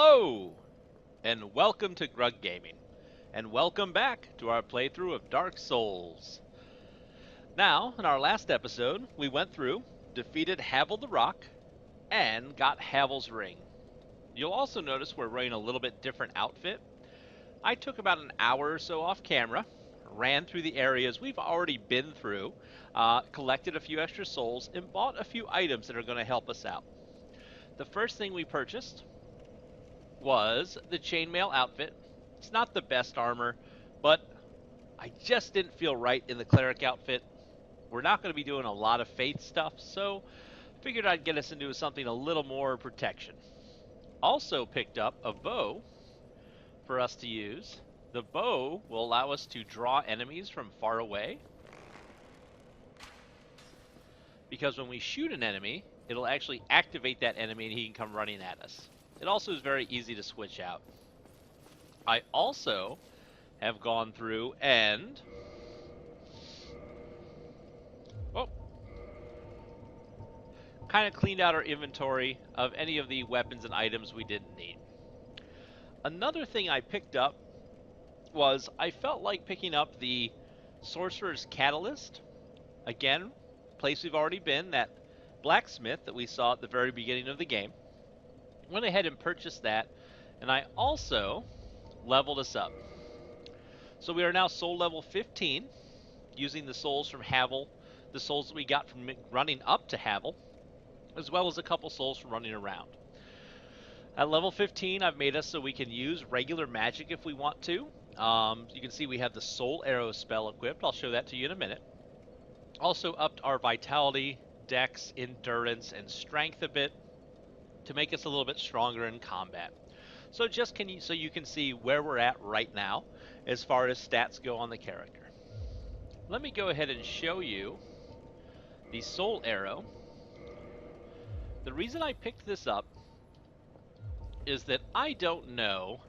Hello, and welcome to Grug Gaming, and welcome back to our playthrough of Dark Souls. Now, in our last episode, we went through, defeated Havel the Rock, and got Havel's Ring. You'll also notice we're wearing a little bit different outfit. I took about an hour or so off camera, ran through the areas we've already been through, collected a few extra souls, and bought a few items that are going to help us out. The first thing we purchased was the chainmail outfit. It's not the best armor, but I just didn't feel right in the cleric outfit. We're not going to be doing a lot of faith stuff, so figured I'd get us into something a little more protection. Also picked up a bow for us to use. The bow will allow us to draw enemies from far away, because when we shoot an enemy, it'll actually activate that enemy and he can come running at us. It also is very easy to switch out. I also have gone through and kind of cleaned out our inventory of any of the weapons and items we didn't need. Another thing I picked up was I felt like picking up the Sorcerer's Catalyst. Again, place we've already been, that blacksmith that we saw at the very beginning of the game. Went ahead and purchased that, and I also leveled us up. So we are now soul level 15, using the souls from Havel, the souls that we got from running up to Havel, as well as a couple souls from running around. At level 15, I've made us so we can use regular magic if we want to. You can see we have the Soul Arrow spell equipped. I'll show that to you in a minute. Also upped our vitality, dex, endurance, and strength a bit, to make us a little bit stronger in combat. So so you can see where we're at right now as far as stats go on the character. Let me go ahead and show you the Soul Arrow. The reason I picked this up is that I don't know,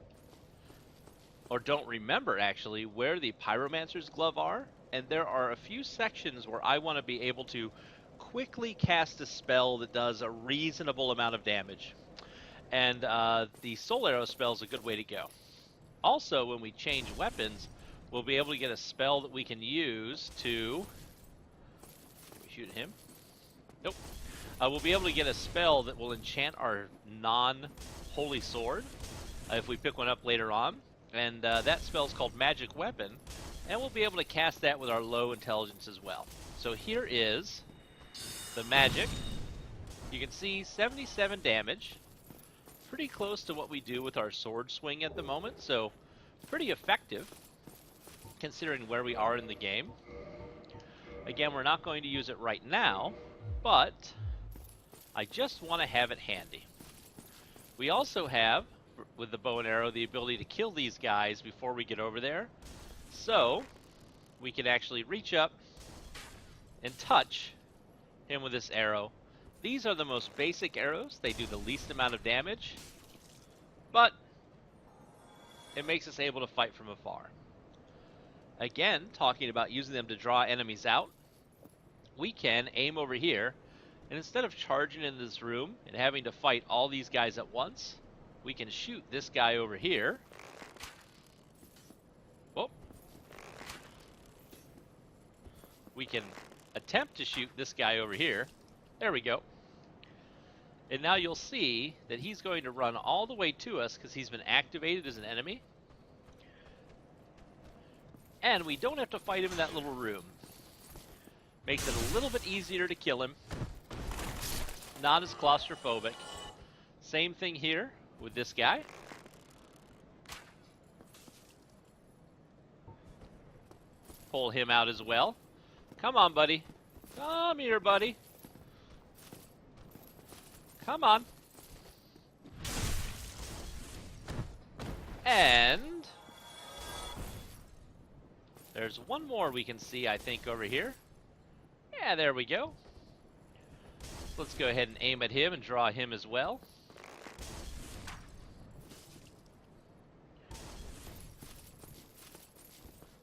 or don't remember actually, where the Pyromancer's Glove are, and there are a few sections where I want to be able to quickly cast a spell that does a reasonable amount of damage, and the Soul Arrow spell is a good way to go. Also, when we change weapons, we'll be able to get a spell that we can use to shoot him. Nope. We'll be able to get a spell that will enchant our non-holy sword if we pick one up later on, and that spell is called Magic Weapon, and we'll be able to cast that with our low intelligence as well. So here is the magic. You can see 77 damage, pretty close to what we do with our sword swing at the moment, so pretty effective considering where we are in the game. Again, we're not going to use it right now, but I just want to have it handy. We also have, with the bow and arrow, the ability to kill these guys before we get over there, so we can actually reach up and touch him with this arrow. These are the most basic arrows. They do the least amount of damage, but it makes us able to fight from afar. Again, talking about using them to draw enemies out, we can aim over here, and instead of charging in this room and having to fight all these guys at once, we can shoot this guy over here. Oh. We can attempt to shoot this guy over here. There we go. And now you'll see that he's going to run all the way to us because he's been activated as an enemy. And we don't have to fight him in that little room. Makes it a little bit easier to kill him. Not as claustrophobic. Same thing here with this guy. Pull him out as well. Come on, buddy. Come here, buddy. Come on. And there's one more we can see, I think, over here. Yeah, there we go. Let's go ahead and aim at him and draw him as well.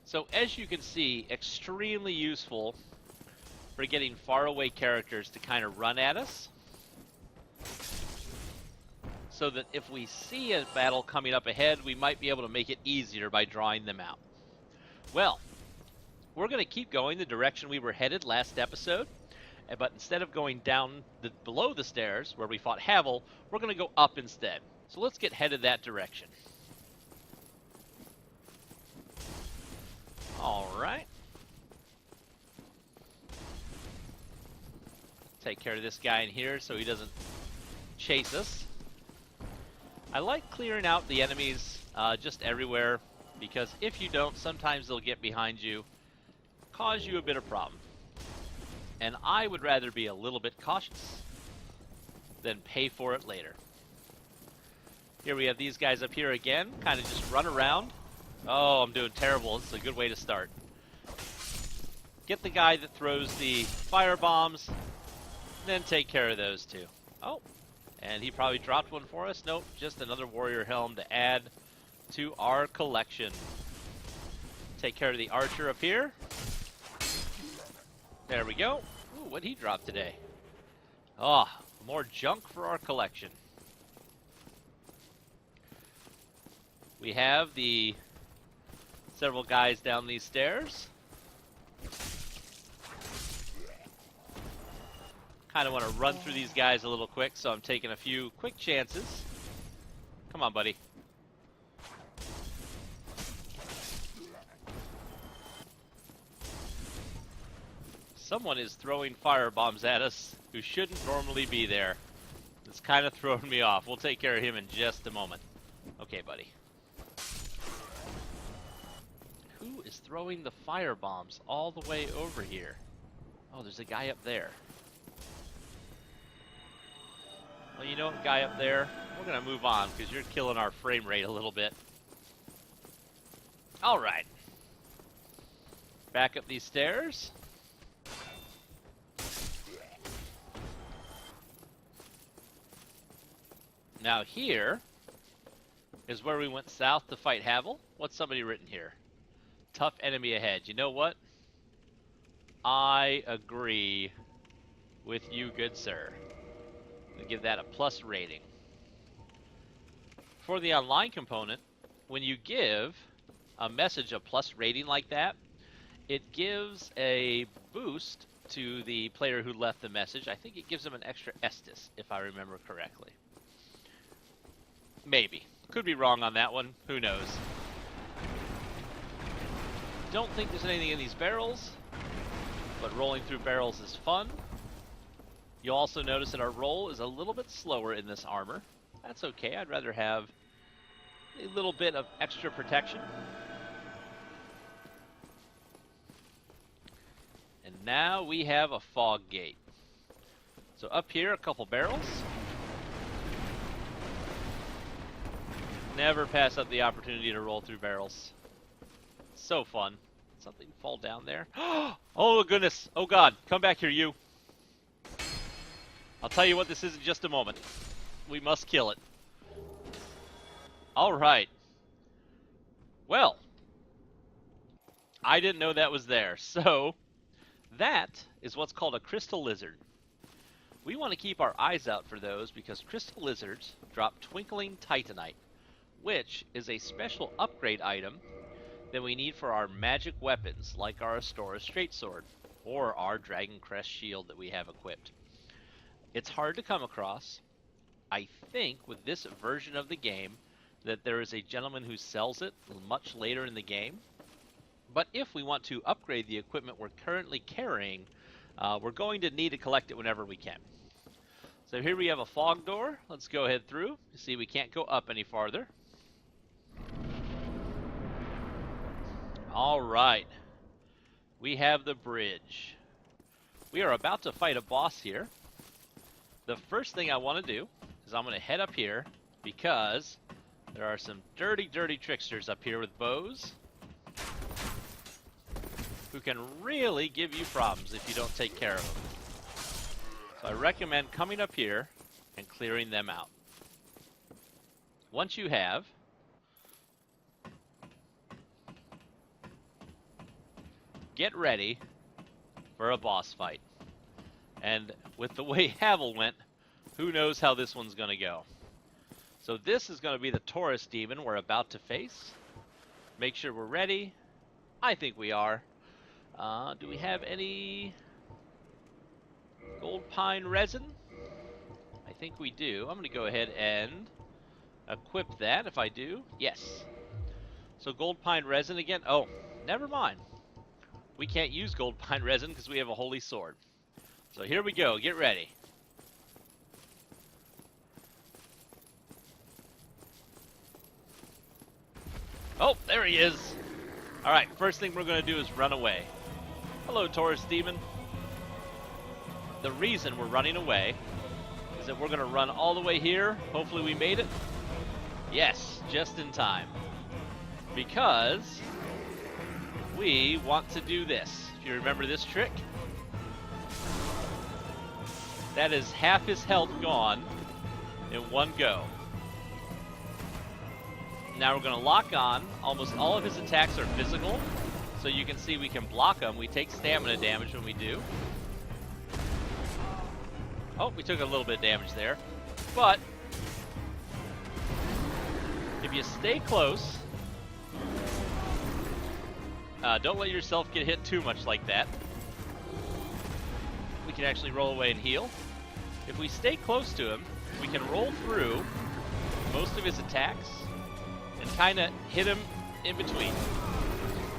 So as you can see, extremely useful for getting faraway characters to kind of run at us. so that if we see a battle coming up ahead, we might be able to make it easier by drawing them out. Well, we're going to keep going the direction we were headed last episode, but instead of going down below the stairs where we fought Havel, we're going to go up instead. So let's get headed that direction. All right. Take care of this guy in here so he doesn't chase us. I like clearing out the enemies just everywhere, because if you don't, sometimes they'll get behind you, cause you a bit of problem. And I would rather be a little bit cautious than pay for it later. Here we have these guys up here again, kind of just run around. Oh, I'm doing terrible. This is a good way to start. Get the guy that throws the fire bombs, then take care of those two. Oh, and he probably dropped one for us. Nope, just another warrior helm to add to our collection. Take care of the archer up here. There we go. Ooh, what'd he drop today? Oh, more junk for our collection. We have the several guys down these stairs. Kind of want to run through these guys a little quick, so I'm taking a few quick chances. Come on, buddy. Someone is throwing fire bombs at us who shouldn't normally be there. It's kind of throwing me off. We'll take care of him in just a moment. Okay, buddy. Who is throwing the fire bombs all the way over here? Oh, there's a guy up there. Well, you know what, guy up there? We're going to move on because you're killing our frame rate a little bit. All right. Back up these stairs. Now here is where we went south to fight Havel. What's somebody written here? Tough enemy ahead. You know what? I agree with you, good sir. I'll give that a plus rating. For the online component, when you give a message a plus rating like that, it gives a boost to the player who left the message. I think it gives them an extra Estus, if I remember correctly. Maybe. Could be wrong on that one. Who knows? Don't think there's anything in these barrels, but rolling through barrels is fun. You'll also notice that our roll is a little bit slower in this armor. That's okay. I'd rather have a little bit of extra protection. And now we have a fog gate. So up here, a couple barrels. Never pass up the opportunity to roll through barrels. So fun. Something fall down there. Oh goodness. Oh god. Come back here, you. I'll tell you what this is in just a moment. We must kill it. Alright. Well. I didn't know that was there. So, that is what's called a crystal lizard. We want to keep our eyes out for those because crystal lizards drop twinkling titanite, which is a special upgrade item that we need for our magic weapons, like our Astora Straightsword, or our Dragon Crest Shield that we have equipped. It's hard to come across. I think with this version of the game that there is a gentleman who sells it much later in the game. But if we want to upgrade the equipment we're currently carrying, we're going to need to collect it whenever we can. So here we have a fog door. Let's go ahead through. You see we can't go up any farther. Alright, we have the bridge. We are about to fight a boss here. The first thing I want to do is I'm going to head up here because there are some dirty, dirty tricksters up here with bows who can really give you problems if you don't take care of them. So I recommend coming up here and clearing them out. Once you have, get ready for a boss fight. And with the way Havel went, who knows how this one's going to go. So this is going to be the Taurus demon we're about to face. Make sure we're ready. I think we are. Do we have any gold pine resin? I think we do. I'm going to go ahead and equip that if I do. Yes. So gold pine resin again. Oh, never mind. We can't use gold pine resin because we have a holy sword. So here we go. Get ready. Oh, there he is. All right, first thing we're going to do is run away. Hello, Taurus demon. The reason we're running away is that we're going to run all the way here. Hopefully we made it. Yes, just in time. Because we want to do this. If you remember this trick, that is half his health gone in one go. Now we're going to lock on. Almost all of his attacks are physical, so you can see we can block them. We take stamina damage when we do. Oh, we took a little bit of damage there. But if you stay close, don't let yourself get hit too much like that. We can actually roll away and heal. If we stay close to him, we can roll through most of his attacks and kind of hit him in between.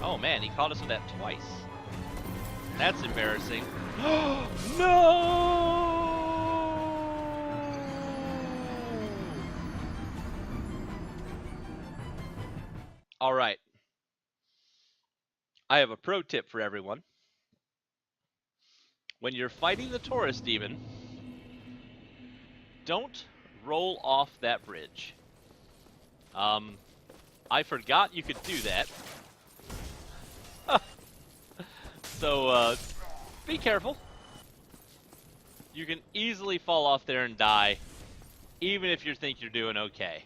Oh man, he caught us with that twice. That's embarrassing. No! All right. I have a pro tip for everyone. When you're fighting the Taurus demon, don't roll off that bridge. I forgot you could do that. So, be careful. You can easily fall off there and die, even if you think you're doing okay.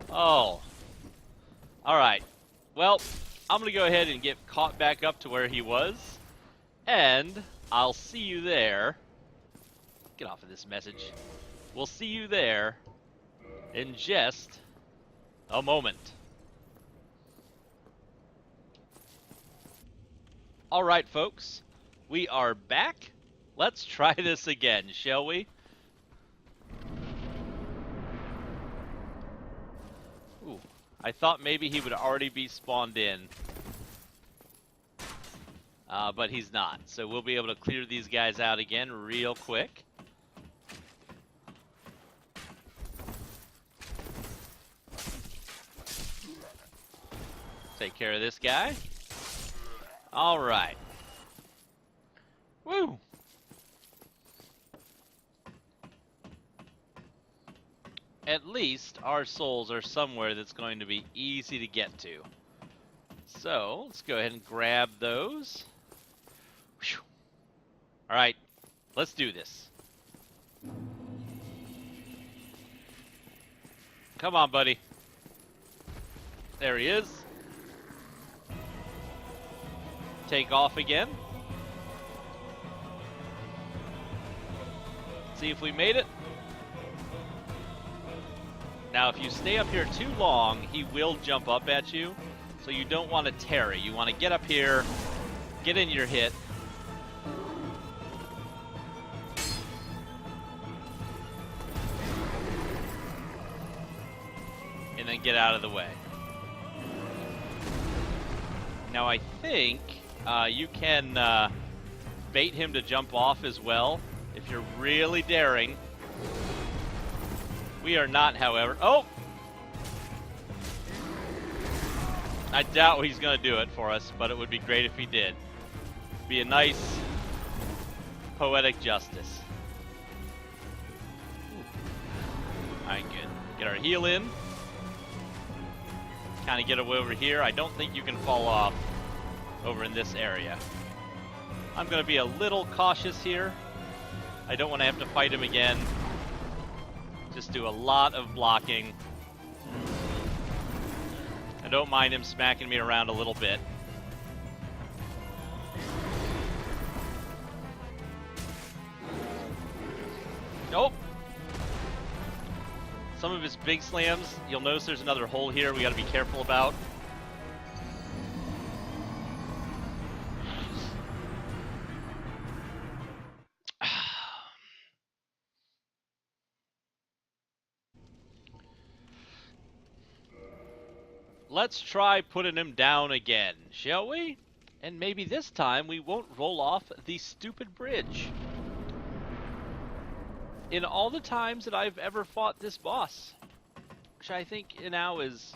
Oh. Alright. Well, I'm going to go ahead and get caught back up to where he was, and I'll see you there. Get off of this message. We'll see you there in just a moment. Alright, folks. We are back. Let's try this again, shall we? Ooh, I thought maybe he would already be spawned in. But he's not. So we'll be able to clear these guys out again real quick. Take care of this guy. All right. Woo! At least our souls are somewhere that's going to be easy to get to. So, let's go ahead and grab those. Whew. All right, let's do this. Come on, buddy. There he is. Take off again. See if we made it. Now, if you stay up here too long, he will jump up at you. So you don't want to tarry. You want to get up here, get in your hit. And then get out of the way. Now, I think you can bait him to jump off as well, if you're really daring. We are not, however. Oh! I doubt he's going to do it for us, but it would be great if he did. Be a nice, poetic justice. Alright, good. Get our heal in. Kind of get away over here. I don't think you can fall off over in this area. I'm going to be a little cautious here. I don't want to have to fight him again. Just do a lot of blocking. I don't mind him smacking me around a little bit. Nope. Some of his big slams, you'll notice there's another hole here we got to be careful about. Let's try putting him down again, shall we? And maybe this time we won't roll off the stupid bridge. In all the times that I've ever fought this boss, which I think now is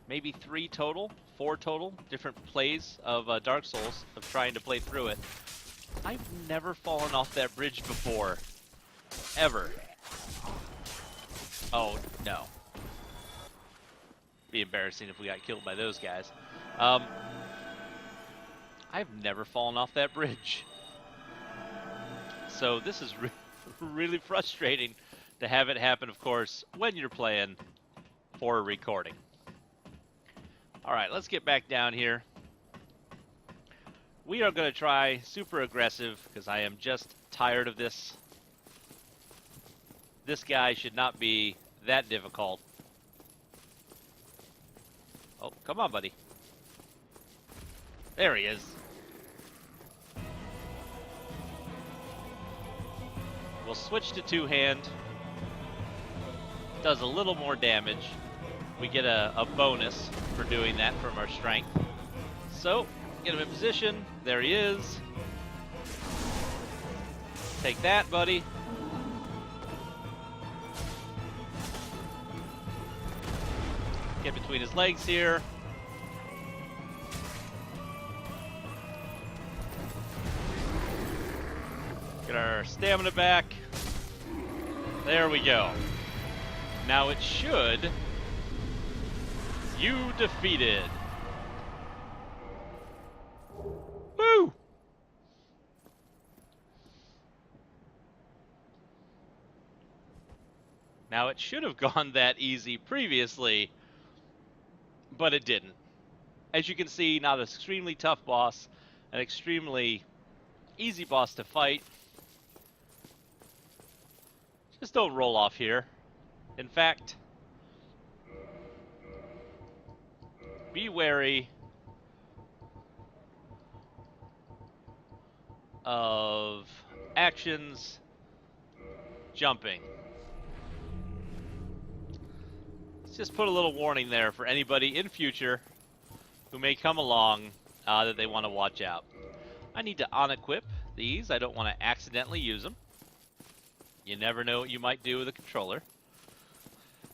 maybe 3 total, 4 total, different plays of Dark Souls, of trying to play through it, I've never fallen off that bridge before. Ever. Oh, no. Be embarrassing if we got killed by those guys. I've never fallen off that bridge. So this is really frustrating to have it happen, of course, when you're playing for a recording. Alright, let's get back down here. We are going to try super aggressive, because I am just tired of this. This guy should not be that difficult. Oh, come on, buddy. There he is. We'll switch to two-hand. Does a little more damage. We get a bonus for doing that from our strength. So, get him in position. There he is. Take that, buddy. Get between his legs here. Get our stamina back. There we go. Now it should. You defeated. Woo! Now it should have gone that easy previously, but it didn't. As you can see, not an extremely tough boss, an extremely easy boss to fight. Just don't roll off here. In fact, be wary of actions jumping. Let's just put a little warning there for anybody in future who may come along that they want to watch out. I need to unequip these. I don't want to accidentally use them. You never know what you might do with a controller.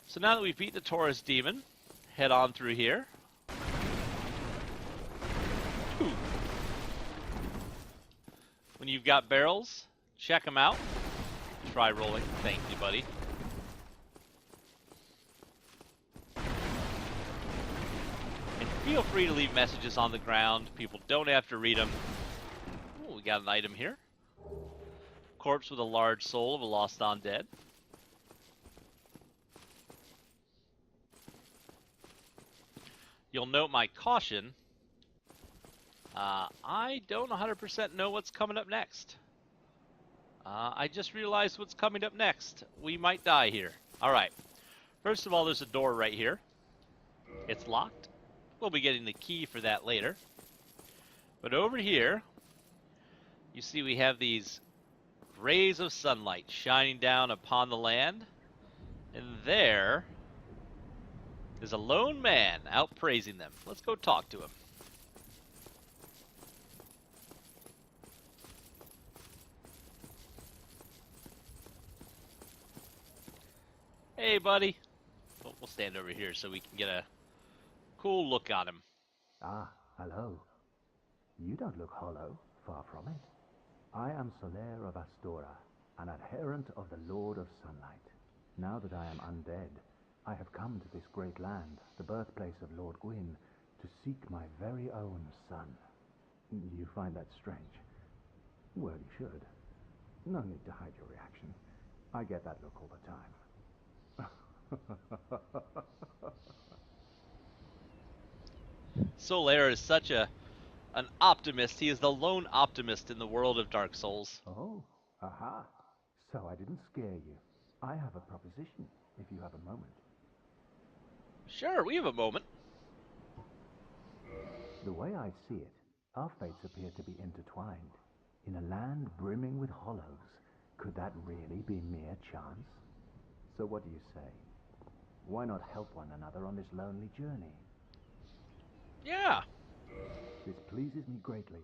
So now that we've beat the Taurus demon, head on through here. Ooh. When you've got barrels, check them out. Try rolling. Thank you, buddy. And feel free to leave messages on the ground. People don't have to read them. Ooh, we got an item here. Corpse with a large soul of a lost undead. You'll note my caution. I don't 100% know what's coming up next. I just realized what's coming up next. We might die here. Alright. First of all, there's a door right here. It's locked. We'll be getting the key for that later. But over here, you see we have these rays of sunlight shining down upon the land. And there is a lone man out praising them. Let's go talk to him. Hey, buddy. Oh, we'll stand over here so we can get a cool look on him. Ah, hello. You don't look hollow, far from it. I am Solaire of Astora, an adherent of the Lord of Sunlight. Now that I am undead, I have come to this great land, the birthplace of Lord Gwyn, to seek my very own son. You find that strange? Well, you should. No need to hide your reaction. I get that look all the time. Solaire is such an optimist. He is the lone optimist in the world of Dark Souls. Oh, aha. So I didn't scare you. I have a proposition, if you have a moment. Sure, we have a moment. The way I see it, our fates appear to be intertwined. In a land brimming with hollows, could that really be mere chance? So what do you say? Why not help one another on this lonely journey? Yeah. This pleases me greatly.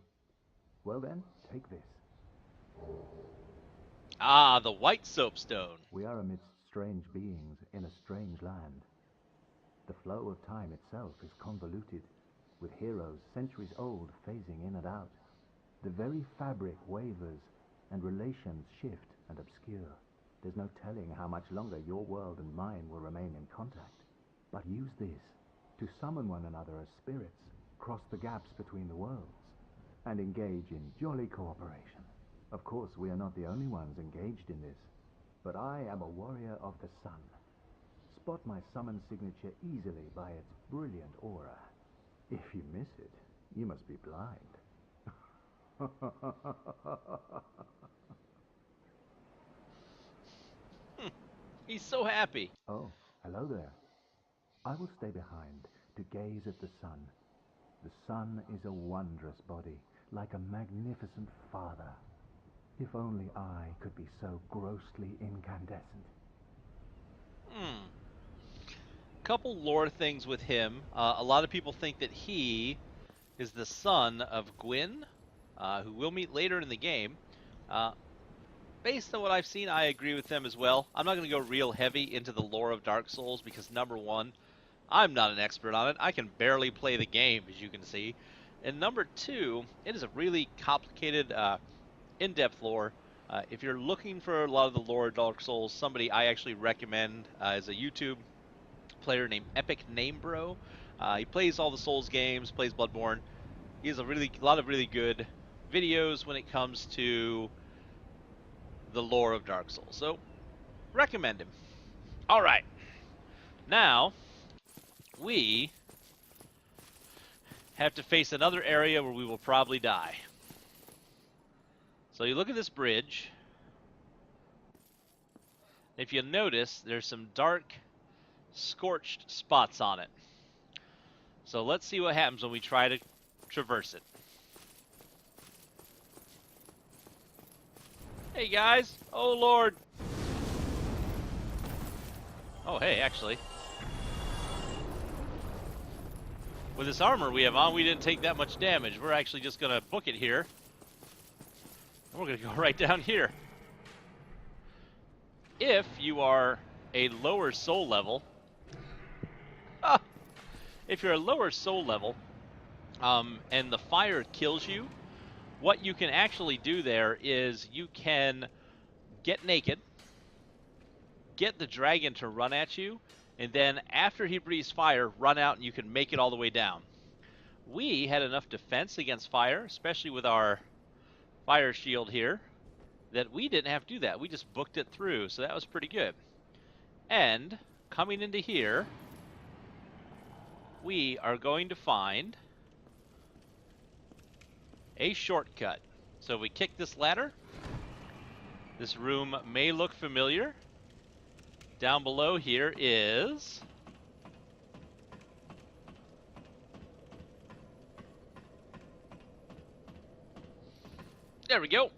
Well then, take this. Ah, the white soapstone. We are amidst strange beings in a strange land. The flow of time itself is convoluted, with heroes centuries old phasing in and out. The very fabric wavers, and relations shift and obscure. There's no telling how much longer your world and mine will remain in contact. But use this to summon one another as spirits, cross the gaps between the worlds, and engage in jolly cooperation. Of course, we are not the only ones engaged in this, but I am a warrior of the sun. Spot my summon signature easily by its brilliant aura. If you miss it, you must be blind. He's so happy. Oh, hello there. I will stay behind to gaze at the sun. The sun is a wondrous body, like a magnificent father. If only I could be so grossly incandescent. Hmm. Couple lore things with him. A lot of people think that he is the son of Gwyn, who we'll meet later in the game. Uh, Based on what I've seen, I agree with them as well. I'm not going to go real heavy into the lore of Dark Souls because, number one, I'm not an expert on it. I can barely play the game, as you can see. And number two, it is a really complicated, in-depth lore. If you're looking for a lot of the lore of Dark Souls, somebody I actually recommend is a YouTube player named Epic Name Bro. He plays all the Souls games, plays Bloodborne. He has a lot of really good videos when it comes to the lore of Dark Souls. So, recommend him. All right. Now, we have to face another area where we will probably die. So you look at this bridge. If you notice, there's some dark, scorched spots on it. So let's see what happens when we try to traverse it. Hey guys! Oh lord! Oh hey, actually. With this armor we have on, we didn't take that much damage. We're actually just gonna book it here. And we're gonna go right down here. If you are a lower soul level, if you're a lower soul level, and the fire kills you, what you can actually do there is you can get naked, get the dragon to run at you, and then after he breathes fire, run out and you can make it all the way down. We had enough defense against fire, especially with our fire shield here, that we didn't have to do that. We just booked it through, so that was pretty good. And coming into here, we are going to find a shortcut. So if we kick this ladder, this room may look familiar. Down below here is there we go.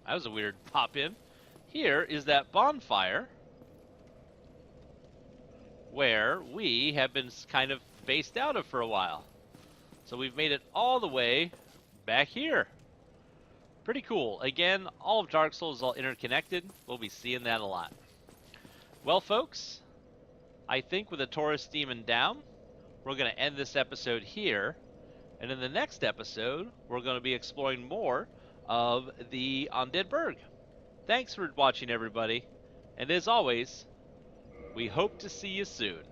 That was a weird pop in. Here is that bonfire where we have been kind of based out of for a while. So we've made it all the way back here. Pretty cool. Again, all of Dark Souls is all interconnected. We'll be seeing that a lot. Well, folks, I think with the Taurus demon down, we're going to end this episode here. And in the next episode, we're going to be exploring more of the Undead Burg. Thanks for watching, everybody. And as always, we hope to see you soon.